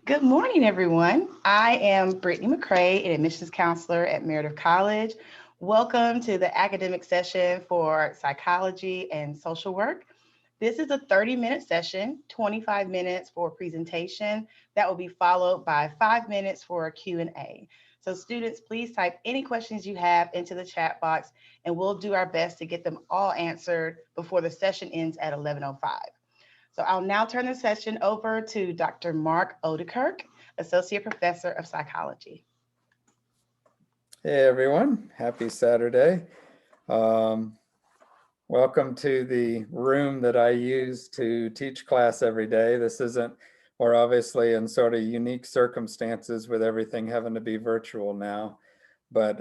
Good morning, everyone. I am Brittany McCrae, an admissions counselor at Meredith College. Welcome to the academic session for psychology and social work. This is a 30-minute session, 25 minutes for presentation. That will be followed by 5 minutes for a Q&A. So students, please type any questions you have into the chat box, and we'll do our best to get them all answered before the session ends at 11:05. So I'll now turn the session over to Dr. Mark Odekirk, Associate Professor of Psychology. Hey everyone, happy Saturday. Welcome to the room that I use to teach class every day. We're obviously in sort of unique circumstances with everything having to be virtual now, but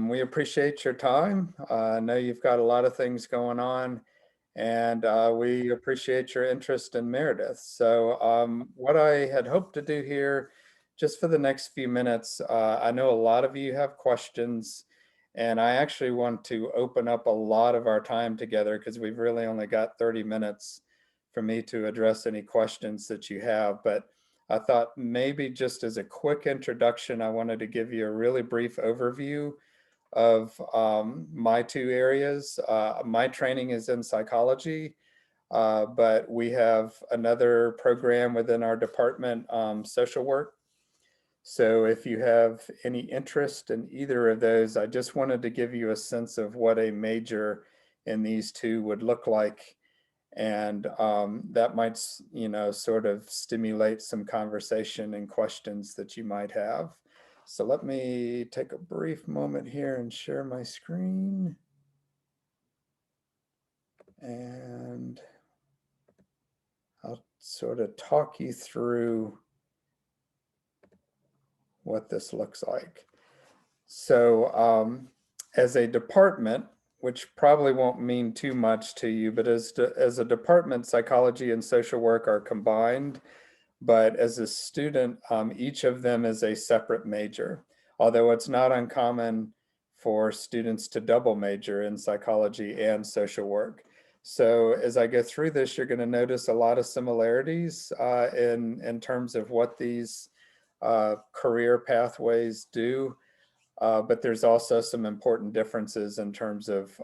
we appreciate your time. I know you've got a lot of things going on, and we appreciate your interest in Meredith. So what I had hoped to do here, just for the next few minutes, I know a lot of you have questions, and I actually want to open up a lot of our time together because we've really only got 30 minutes for me to address any questions that you have. But I thought maybe just as a quick introduction, I wanted to give you a really brief overview of my two areas. My training is in psychology, but we have another program within our department, social work. So if you have any interest in either of those, I just wanted to give you a sense of what a major in these two would look like. And that might, sort of stimulate some conversation and questions that you might have. So let me take a brief moment here and share my screen. And I'll sort of talk you through what this looks like. So as a department, which probably won't mean too much to you, but as a department, psychology and social work are combined. But as a student, each of them is a separate major, although it's not uncommon for students to double major in psychology and social work. So as I go through this, you're going to notice a lot of similarities in terms of what these career pathways do. But there's also some important differences in terms of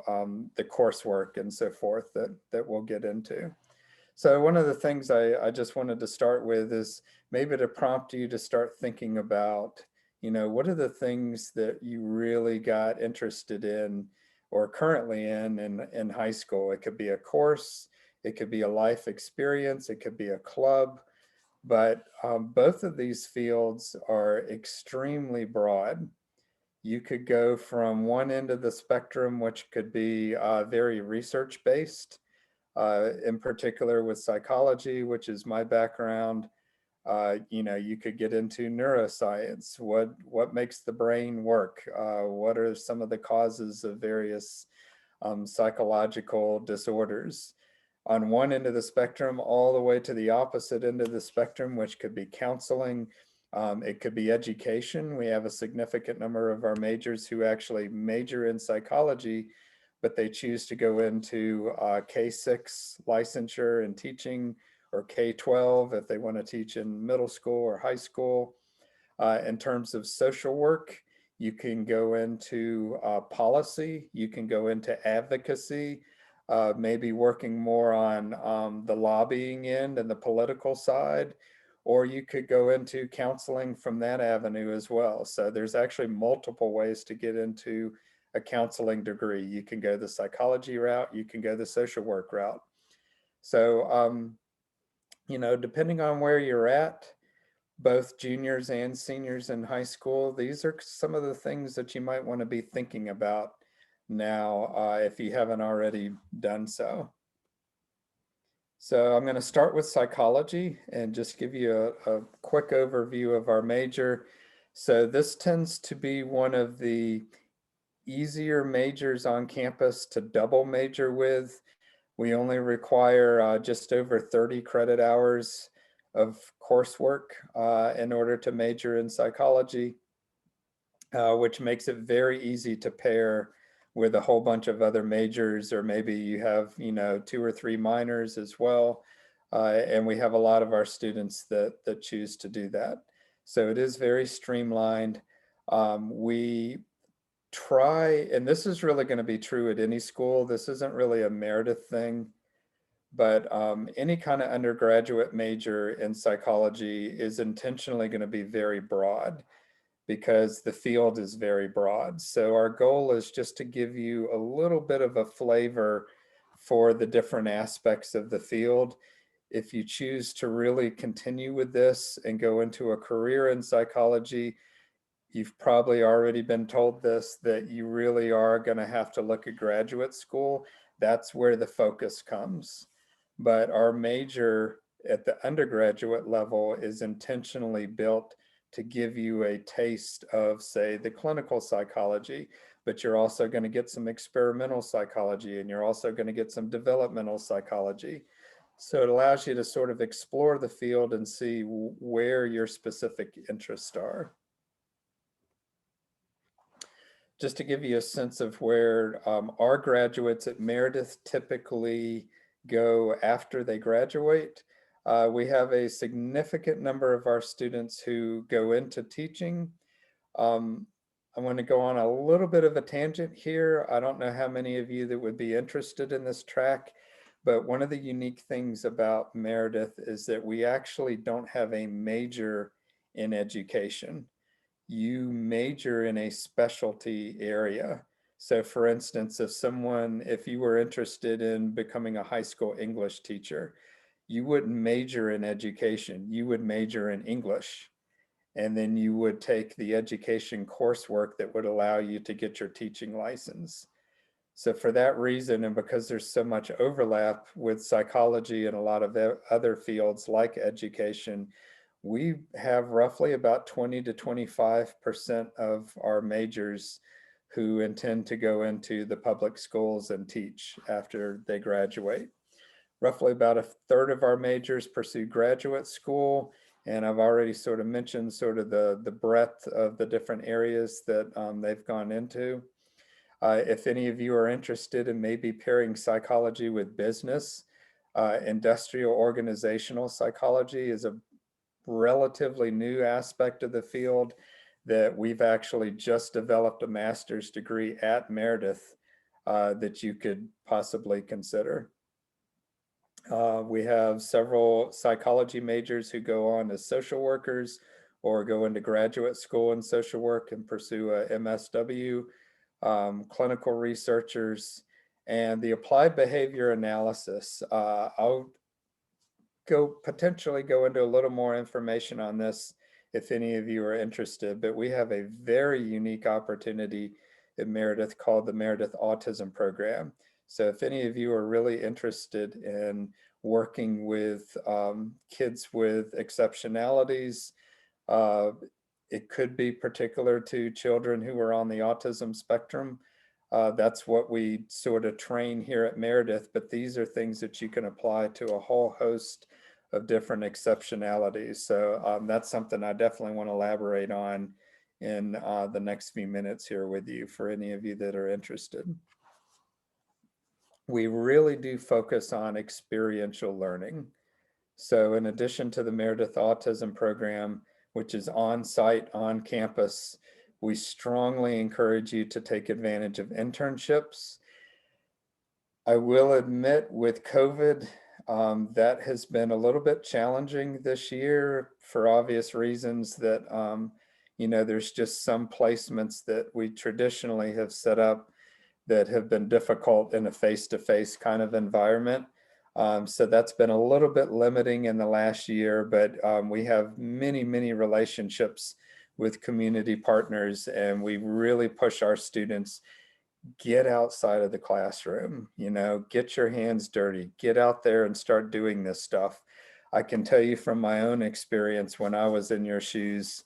the coursework and so forth that we'll get into. So one of the things I just wanted to start with is maybe to prompt you to start thinking about, what are the things that you really got interested in or currently in high school? It could be a course, it could be a life experience, it could be a club, but both of these fields are extremely broad. You could go from one end of the spectrum, which could be very research-based, in particular with psychology, which is my background. You could get into neuroscience. What makes the brain work? What are some of the causes of various psychological disorders? On one end of the spectrum, all the way to the opposite end of the spectrum, which could be counseling. It could be education. We have a significant number of our majors who actually major in psychology, but they choose to go into K-6 licensure and teaching, or K-12 if they want to teach in middle school or high school. In terms of social work, you can go into policy, you can go into advocacy, maybe working more on the lobbying end and the political side, or you could go into counseling from that avenue as well. So there's actually multiple ways to get into a counseling degree. You can go the psychology route, you can go the social work route. So, depending on where you're at, both juniors and seniors in high school, these are some of the things that you might want to be thinking about now if you haven't already done so. So I'm going to start with psychology and just give you a quick overview of our major. So this tends to be one of the easier majors on campus to double major with. We only require just over 30 credit hours of coursework in order to major in psychology, which makes it very easy to pair with a whole bunch of other majors, or maybe you have, 2 or 3 minors as well. And we have a lot of our students that choose to do that. So it is very streamlined. We try, and this is really going to be true at any school. This isn't really a Meredith thing, but any kind of undergraduate major in psychology is intentionally going to be very broad because the field is very broad. So our goal is just to give you a little bit of a flavor for the different aspects of the field. If you choose to really continue with this and go into a career in psychology, you've probably already been told this, that you really are going to have to look at graduate school. That's where the focus comes. But our major at the undergraduate level is intentionally built to give you a taste of, say, the clinical psychology, but you're also going to get some experimental psychology, and you're also going to get some developmental psychology. So it allows you to sort of explore the field and see where your specific interests are. Just to give you a sense of where our graduates at Meredith typically go after they graduate, we have a significant number of our students who go into teaching. I want to go on a little bit of a tangent here. I don't know how many of you that would be interested in this track, but one of the unique things about Meredith is that we actually don't have a major in education. You major in a specialty area. So for instance, if you were interested in becoming a high school English teacher, you wouldn't major in education, you would major in English. And then you would take the education coursework that would allow you to get your teaching license. So for that reason, and because there's so much overlap with psychology and a lot of other fields like education, we have roughly about 20 to 25% of our majors who intend to go into the public schools and teach after they graduate. Roughly about a third of our majors pursue graduate school, and I've already sort of mentioned sort of the breadth of the different areas that they've gone into. If any of you are interested in maybe pairing psychology with business, industrial organizational psychology is a relatively new aspect of the field that we've actually just developed a master's degree at Meredith that you could possibly consider. We have several psychology majors who go on as social workers or go into graduate school in social work and pursue a MSW, clinical researchers, and the applied behavior analysis. I'll potentially go into a little more information on this if any of you are interested, but we have a very unique opportunity at Meredith called the Meredith Autism Program. So if any of you are really interested in working with kids with exceptionalities, it could be particular to children who are on the autism spectrum. That's what we sort of train here at Meredith, but these are things that you can apply to a whole host of different exceptionalities. So that's something I definitely want to elaborate on in the next few minutes here with you for any of you that are interested. We really do focus on experiential learning. So in addition to the Meredith Autism Program, which is on site, on campus, we strongly encourage you to take advantage of internships. I will admit with COVID, that has been a little bit challenging this year for obvious reasons that, there's just some placements that we traditionally have set up that have been difficult in a face-to-face kind of environment. So that's been a little bit limiting in the last year, but we have many, many relationships with community partners, and we really push our students, get outside of the classroom, get your hands dirty, get out there and start doing this stuff. I can tell you from my own experience when I was in your shoes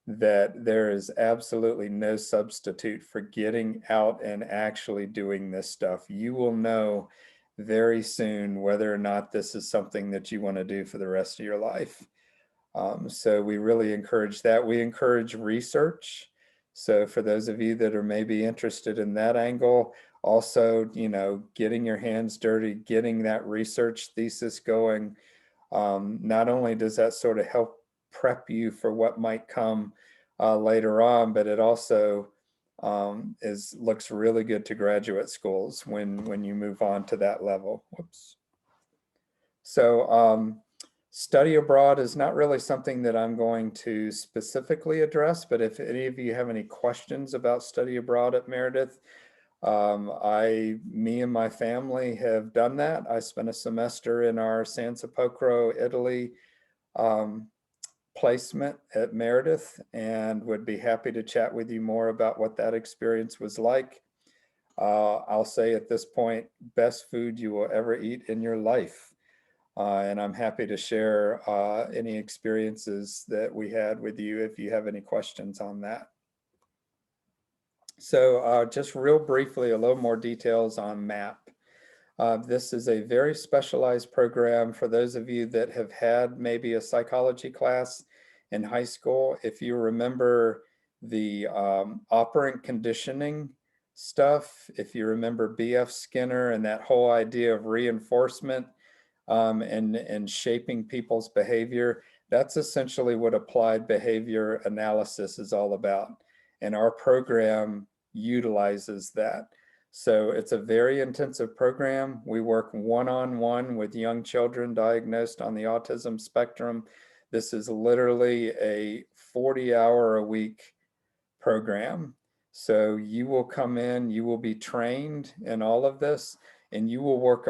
that there is absolutely no substitute for getting out and actually doing this stuff. You will know very soon whether or not this is something that you want to do for the rest of your life. So we really encourage that. We encourage research. So for those of you that are maybe interested in that angle, also, getting your hands dirty, getting that research thesis going. Not only does that sort of help prep you for what might come later on, but it also looks really good to graduate schools when you move on to that level. Whoops. So study abroad is not really something that I'm going to specifically address, but if any of you have any questions about study abroad at Meredith, me and my family have done that. I spent a semester in our San Sepolcro, Italy placement at Meredith, and would be happy to chat with you more about what that experience was like. I'll say at this point, best food you will ever eat in your life. And I'm happy to share any experiences that we had with you if you have any questions on that. So just real briefly, a little more details on MAP. This is a very specialized program for those of you that have had maybe a psychology class in high school. If you remember the operant conditioning stuff, if you remember B.F. Skinner and that whole idea of reinforcement and shaping people's behavior, that's essentially what applied behavior analysis is all about. And our program utilizes that. So it's a very intensive program. We work one-on-one with young children diagnosed on the autism spectrum. This is literally a 40-hour-a-week program. So you will come in, you will be trained in all of this, and you will work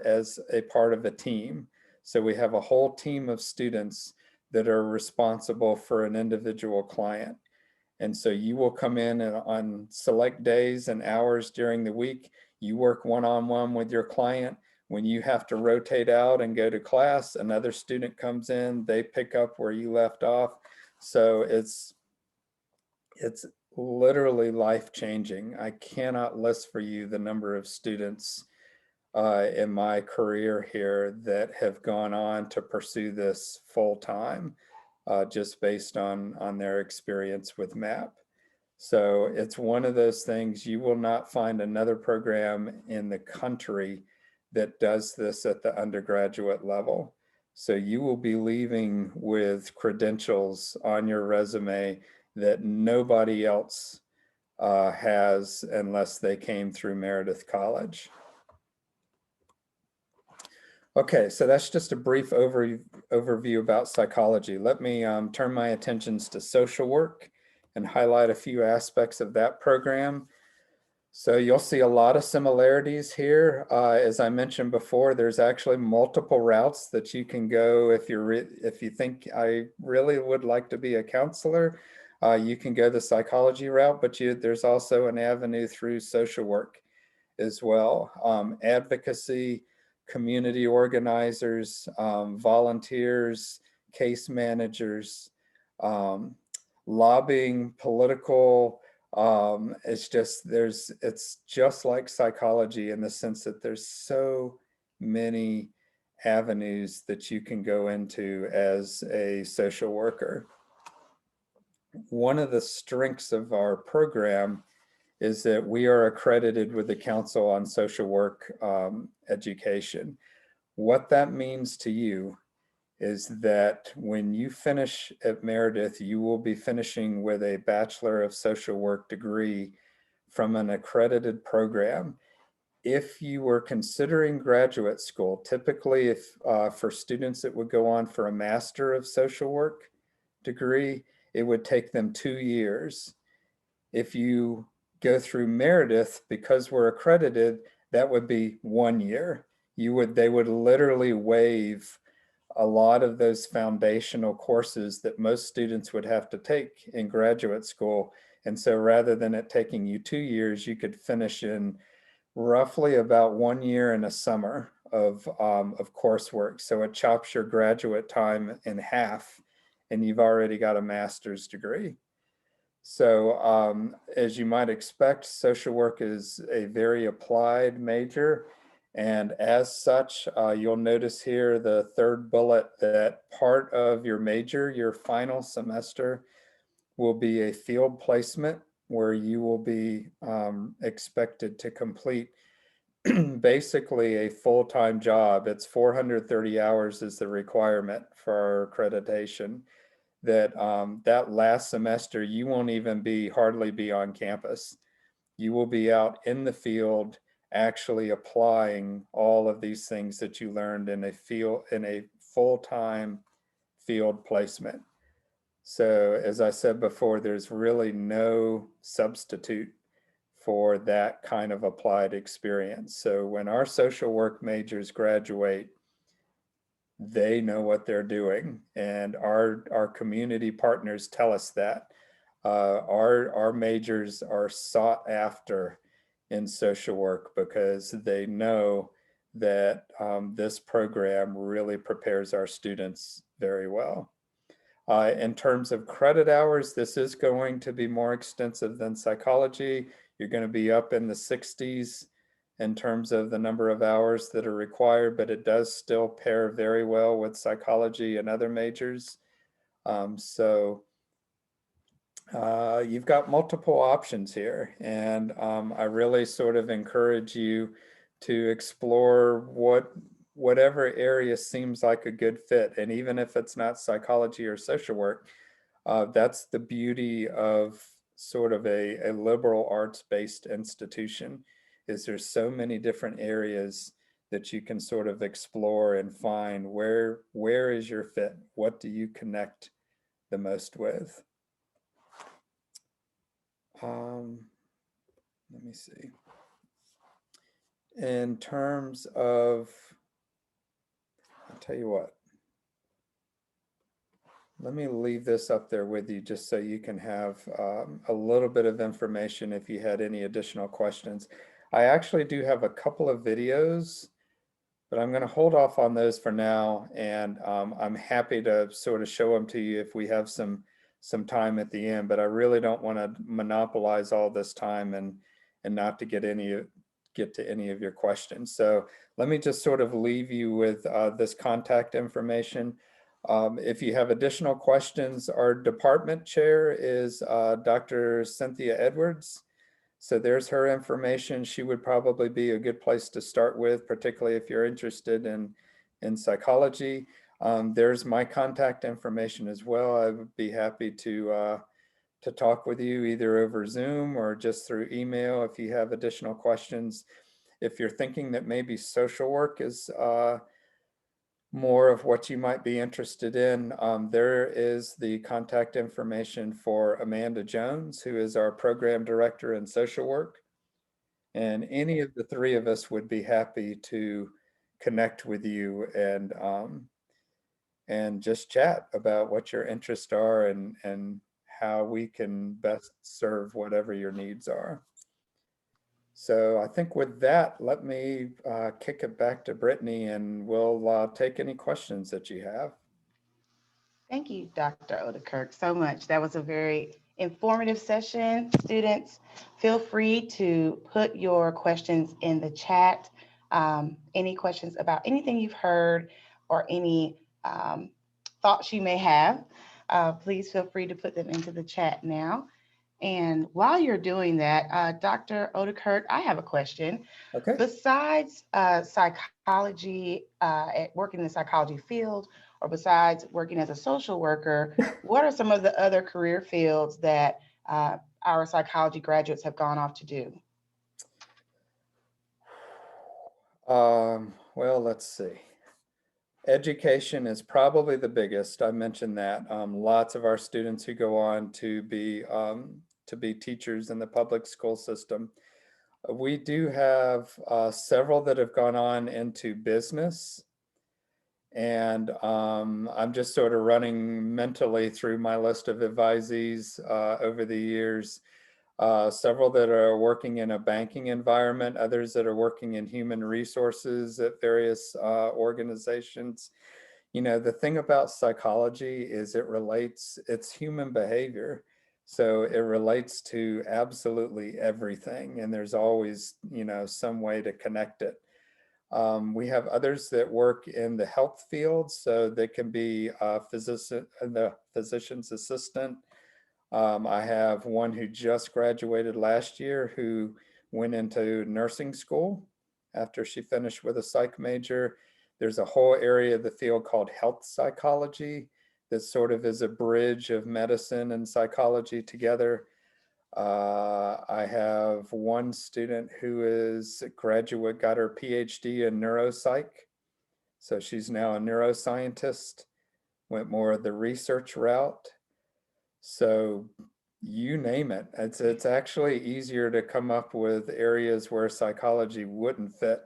as a part of a team. So we have a whole team of students that are responsible for an individual client. And so you will come in and on select days and hours during the week, you work one-on-one with your client. When you have to rotate out and go to class, another student comes in, they pick up where you left off. So it's literally life-changing. I cannot list for you the number of students in my career here that have gone on to pursue this full-time. Just based on their experience with MAP. So it's one of those things, you will not find another program in the country that does this at the undergraduate level. So you will be leaving with credentials on your resume that nobody else has unless they came through Meredith College. Okay, so that's just a brief overview about psychology. Let me turn my attentions to social work and highlight a few aspects of that program. So you'll see a lot of similarities here. As I mentioned before, there's actually multiple routes that you can go if you think I really would like to be a counselor. You can go the psychology route, but there's also an avenue through social work as well. Advocacy, community organizers, volunteers, case managers, lobbying, political. It's just like psychology in the sense that there's so many avenues that you can go into as a social worker. One of the strengths of our program is that we are accredited with the Council on Social Work Education. What that means to you is that when you finish at Meredith, you will be finishing with a Bachelor of Social Work degree from an accredited program. If you were considering graduate school, typically for students that would go on for a Master of Social Work degree, it would take them 2 years. If you go through Meredith, because we're accredited, that would be 1 year. They would literally waive a lot of those foundational courses that most students would have to take in graduate school. And so rather than it taking you 2 years, you could finish in roughly about 1 year and a summer of coursework. So it chops your graduate time in half, and you've already got a master's degree. So as you might expect, social work is a very applied major. And as such, you'll notice here the third bullet that part of your major, your final semester, will be a field placement where you will be expected to complete basically a full-time job. It's 430 hours is the requirement for accreditation. That last semester, you won't even hardly be on campus. You will be out in the field actually applying all of these things that you learned in a full-time field placement. So as I said before, there's really no substitute for that kind of applied experience. So when our social work majors graduate, they know what they're doing, and our community partners tell us that. Our majors are sought after in social work because they know that this program really prepares our students very well. In terms of credit hours, this is going to be more extensive than psychology. You're going to be up in the 60s in terms of the number of hours that are required, but it does still pair very well with psychology and other majors. So you've got multiple options here, and I really sort of encourage you to explore whatever area seems like a good fit. And even if it's not psychology or social work, that's the beauty of sort of a liberal arts-based institution, is there's so many different areas that you can sort of explore and find where is your fit? What do you connect the most with? Let me see. In terms of, I'll tell you what, let me leave this up there with you just so you can have a little bit of information if you had any additional questions. I actually do have a couple of videos, but I'm going to hold off on those for now, and I'm happy to sort of show them to you if we have some time at the end, but I really don't want to monopolize all this time and not to get to any of your questions. So let me just sort of leave you with this contact information. If you have additional questions, our department chair is Dr. Cynthia Edwards. So there's her information. She would probably be a good place to start with, particularly if you're interested in psychology. There's my contact information as well. I would be happy to talk with you either over Zoom or just through email if you have additional questions. If you're thinking that maybe social work is more of what you might be interested in, there is the contact information for Amanda Jones, who is our program director in social work. And any of the three of us would be happy to connect with you and just chat about what your interests are and how we can best serve whatever your needs are. So I think with that, let me kick it back to Brittany, and we'll take any questions that you have. Thank you, Dr. Odekirk, so much. That was a very informative session. Students, feel free to put your questions in the chat. Any questions about anything you've heard or any thoughts you may have, please feel free to put them into the chat now. And while you're doing that, Dr. Odekirk, I have a question. Okay. Besides psychology, working in the psychology field, or besides working as a social worker, what are some of the other career fields that our psychology graduates have gone off to do? Well, let's see. Education is probably the biggest. I mentioned that. Lots of our students who go on to be teachers in the public school system. We do have several that have gone on into business. And I'm just sort of running mentally through my list of advisees over the years. Several that are working in a banking environment, others that are working in human resources at various organizations. You know, the thing about psychology is it's human behavior. So it relates to absolutely everything. And there's always, some way to connect it. We have others that work in the health field, so they can be the physician's assistant. I have one who just graduated last year who went into nursing school. after she finished with a psych major. There's a whole area of the field called health psychology that sort of is a bridge of medicine and psychology together. I have one student who is a graduate, got her PhD in neuropsych. So she's now a neuroscientist, went more of the research route. So you name it. It's actually easier to come up with areas where psychology wouldn't fit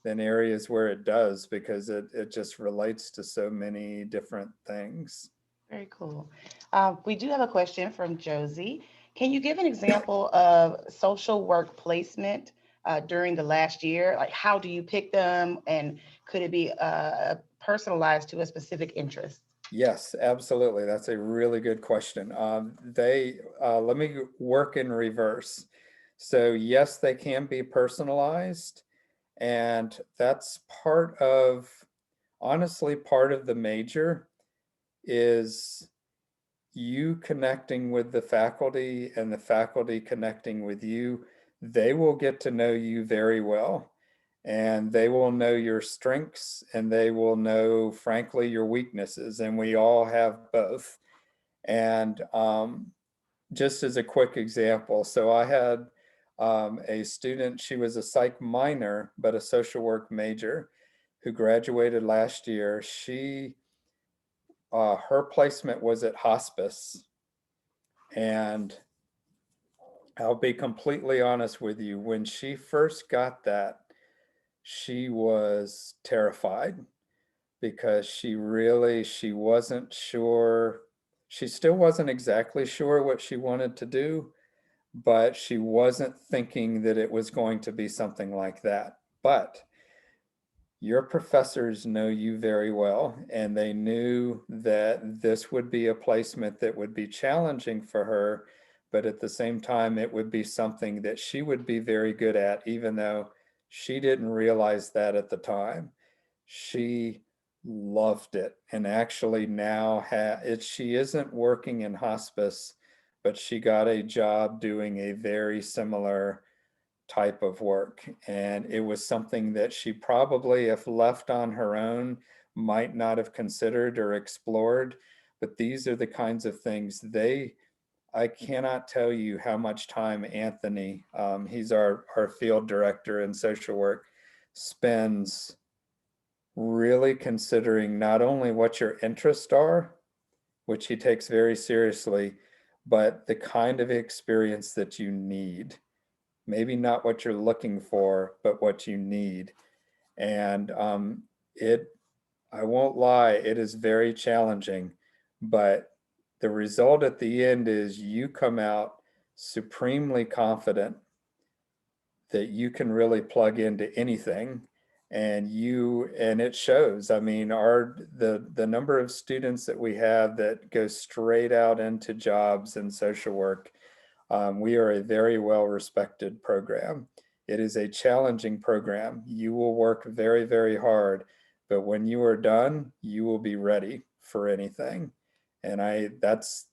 than areas where it does, because it just relates to so many different things. Very cool. We do have a question from Josie. Can you give an example of social work placement during the last year? Like, how do you pick them, and could it be personalized to a specific interest? Yes, absolutely. That's a really good question. Let me work in reverse. So yes, they can be personalized, and that's honestly, part of the major is you connecting with the faculty and the faculty connecting with you. They will get to know you very well, and they will know your strengths, and they will know, frankly, your weaknesses. And we all have both. And just as a quick example, so I had a student, she was a psych minor, but a social work major, who graduated last year. Her placement was at hospice. And I'll be completely honest with you, when she first got that, she was terrified, because she wasn't sure. She still wasn't exactly sure what she wanted to do, but she wasn't thinking that it was going to be something like that. But your professors know you very well, and they knew that this would be a placement that would be challenging for her, but at the same time, it would be something that she would be very good at, even though she didn't realize that at the time. She loved it, and actually now she isn't working in hospice, but she got a job doing a very similar type of work. And it was something that she probably, if left on her own, might not have considered or explored. But these are the kinds of things I cannot tell you how much time Anthony, he's our field director in social work, spends really considering not only what your interests are, which he takes very seriously, but the kind of experience that you need. Maybe not what you're looking for, but what you need. And I won't lie, it is very challenging, but the result at the end is you come out supremely confident that you can really plug into anything, and it shows. I mean, the number of students that we have that go straight out into jobs in social work, we are a very well respected program. It is a challenging program. You will work very, very hard, but when you are done, you will be ready for anything. And that's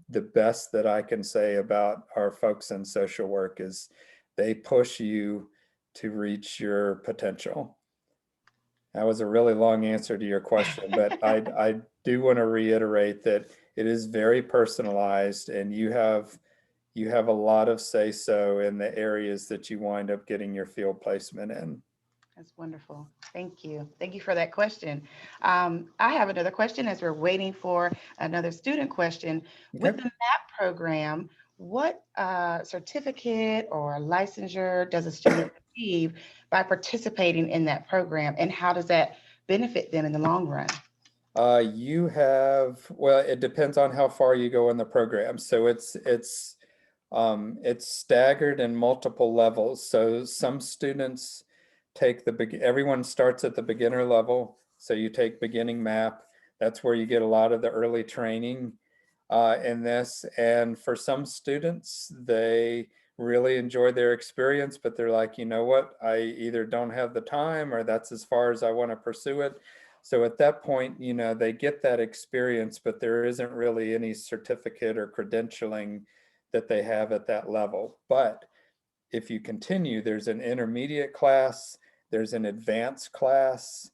the best that I can say about our folks in social work, is they push you to reach your potential. That was a really long answer to your question, but I do want to reiterate that it is very personalized, and you have a lot of say so in the areas that you wind up getting your field placement in. That's wonderful. Thank you. Thank you for that question. I have another question as we're waiting for another student question. With Okay. the MAP program, what certificate or licensure does a student receive by participating in that program, and how does that benefit them in the long run? Well, it depends on how far you go in the program. So it's staggered in multiple levels. So some students everyone starts at the beginner level. So you take beginning map. That's where you get a lot of the early training in this. And for some students, they really enjoy their experience, but they're like, you know what, I either don't have the time, or that's as far as I want to pursue it. So at that point, they get that experience, but there isn't really any certificate or credentialing that they have at that level. But if you continue, there's an intermediate class, There's an advanced class.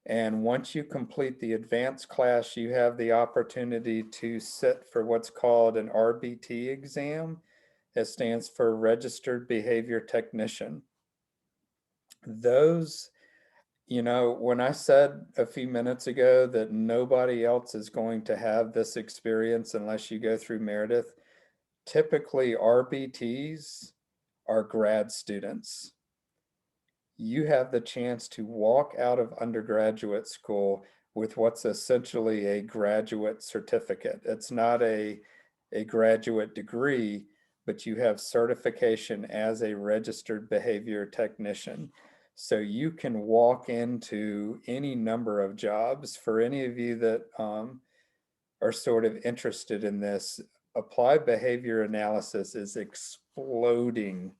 And once you complete the advanced class, you have the opportunity to sit for what's called an RBT exam. It stands for Registered Behavior Technician. Those, when I said a few minutes ago that nobody else is going to have this experience unless you go through Meredith, typically RBTs are grad students. You have the chance to walk out of undergraduate school with what's essentially a graduate certificate. It's not a graduate degree, but you have certification as a registered behavior technician. So you can walk into any number of jobs. For any of you that are sort of interested in this, applied behavior analysis is exploding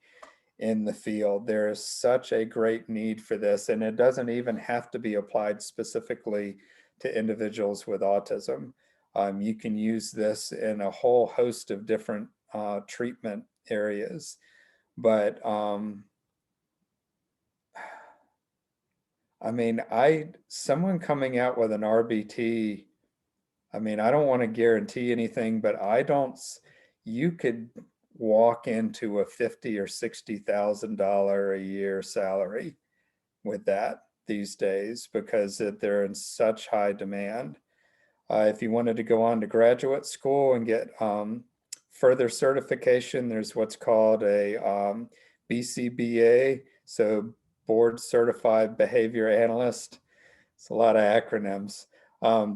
in the field. There is such a great need for this, and it doesn't even have to be applied specifically to individuals with autism. You can use this in a whole host of different treatment areas. But someone coming out with an RBT, I don't want to guarantee anything, but you could walk into a $50,000 or $60,000 a year salary with that these days because they're in such high demand. If you wanted to go on to graduate school and get further certification, there's what's called a BCBA, so Board Certified Behavior Analyst. It's a lot of acronyms.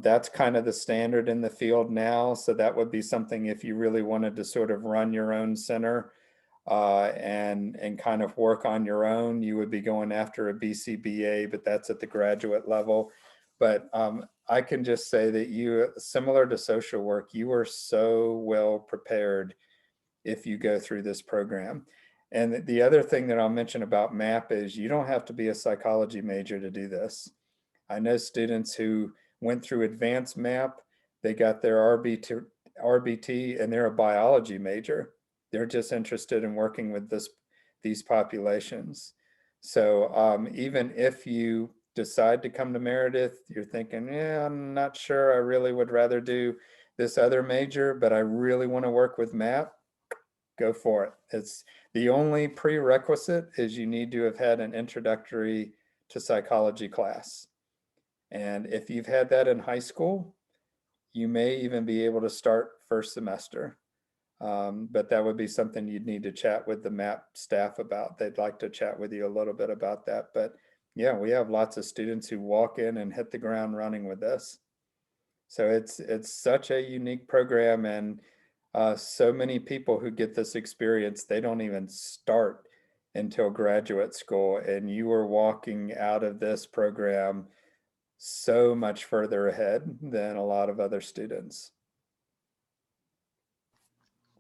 That's kind of the standard in the field now. So that would be something if you really wanted to sort of run your own center and kind of work on your own, you would be going after a BCBA, but that's at the graduate level. But I can just say that similar to social work, you are so well prepared if you go through this program. And the other thing that I'll mention about MAP is you don't have to be a psychology major to do this. I know students who went through advanced MAP, they got their RBT and they're a biology major. They're just interested in working with these populations. So even if you decide to come to Meredith, you're thinking, yeah, I'm not sure, I really would rather do this other major, but I really want to work with MAP, go for it. It's the only prerequisite is you need to have had an introductory to psychology class. And if you've had that in high school, you may even be able to start first semester. But that would be something you'd need to chat with the MAP staff about. They'd like to chat with you a little bit about that. But yeah, we have lots of students who walk in and hit the ground running with this. So it's such a unique program, and so many people who get this experience, they don't even start until graduate school, and you are walking out of this program so much further ahead than a lot of other students.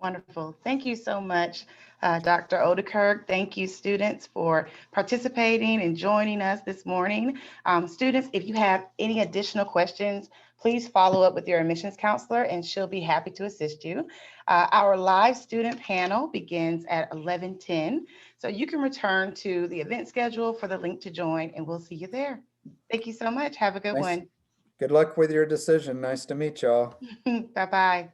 Wonderful. Thank you so much, Dr. Odekirk. Thank you, students, for participating and joining us this morning. Students, if you have any additional questions, please follow up with your admissions counselor and she'll be happy to assist you. Our live student panel begins at 11:10. So you can return to the event schedule for the link to join and we'll see you there. Thank you so much. Have a good one. Good luck with your decision. Nice to meet y'all. Bye-bye.